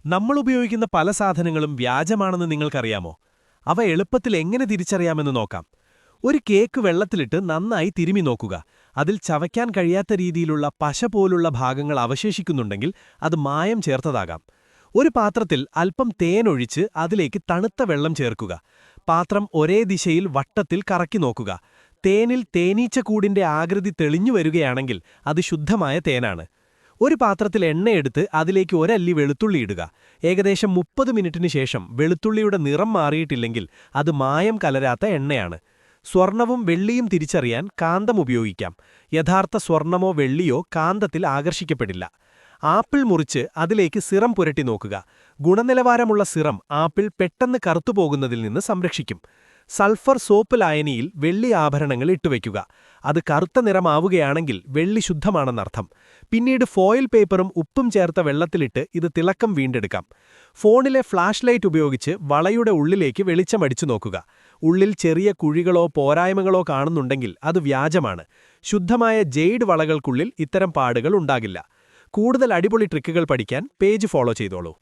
നമ്മൾ ഉപയോഗിക്കുന്ന പല സാധനങ്ങളും വ്യാജമാണെന്ന് നിങ്ങൾക്കറിയാമോ? അവ എളുപ്പത്തിൽ എങ്ങനെ തിരിച്ചറിയാമെന്ന് നോക്കാം. ഒരു കേക്ക് വെള്ളത്തിലിട്ട് നന്നായി തിരുമി നോക്കുക. അതിൽ ചവയ്ക്കാൻ കഴിയാത്ത രീതിയിലുള്ള പശ പോലുള്ള ഭാഗങ്ങൾ അവശേഷിക്കുന്നുണ്ടെങ്കിൽ അത് മായം ചേർത്തതാകാം. ഒരു പാത്രത്തിൽ അല്പം തേനൊഴിച്ച് അതിലേക്ക് തണുത്ത വെള്ളം ചേർക്കുക. പാത്രം ഒരേ ദിശയിൽ വട്ടത്തിൽ കറക്കി നോക്കുക. തേനിൽ തേനീച്ചക്കൂടിന്റെ ആകൃതി തെളിഞ്ഞു വരികയാണെങ്കിൽ അത് ശുദ്ധമായ തേനാണ്. ഒരു പാത്രത്തിൽ എണ്ണയെടുത്ത് അതിലേക്ക് ഒരല്ലി വെളുത്തുള്ളി ഇടുക. ഏകദേശം 30 മിനിറ്റിന് ശേഷം വെളുത്തുള്ളിയുടെ നിറം മാറിയിട്ടില്ലെങ്കിൽ അത് മായം കലരാത്ത എണ്ണയാണ്. സ്വർണവും വെള്ളിയും തിരിച്ചറിയാൻ കാന്തം ഉപയോഗിക്കാം. യഥാർത്ഥ സ്വർണമോ വെള്ളിയോ കാന്തത്തിൽ ആകർഷിക്കപ്പെടില്ല. ആപ്പിൾ മുറിച്ച് അതിലേക്ക് സിറം പുരട്ടി നോക്കുക. ഗുണനിലവാരമുള്ള സിറം ആപ്പിൾ പെട്ടെന്ന് കറുത്തുപോകുന്നതിൽ നിന്ന് സംരക്ഷിക്കും. സൾഫർ സോപ്പ് ലായനിയിൽ വെള്ളി ആഭരണങ്ങൾ ഇട്ടുവയ്ക്കുക. അത് കറുത്ത നിറമാവുകയാണെങ്കിൽ വെള്ളി ശുദ്ധമാണെന്നർത്ഥം. പിന്നീട് ഫോയിൽ പേപ്പറും ഉപ്പും ചേർത്ത വെള്ളത്തിലിട്ട് ഇത് തിളക്കം വീണ്ടെടുക്കാം. ഫോണിലെ ഫ്ലാഷ് ലൈറ്റ് ഉപയോഗിച്ച് വളയുടെ ഉള്ളിലേക്ക് വെളിച്ചമടിച്ചു നോക്കുക. ഉള്ളിൽ ചെറിയ കുഴികളോ പോരായ്മകളോ കാണുന്നുണ്ടെങ്കിൽ അത് വ്യാജമാണ്. ശുദ്ധമായ ജെയ്ഡ് വളകൾക്കുള്ളിൽ ഇത്തരം പാടുകൾ ഉണ്ടാകില്ല. കൂടുതൽ അടിപൊളി ട്രിക്കുകൾ പഠിക്കാൻ പേജ് ഫോളോ ചെയ്തോളൂ.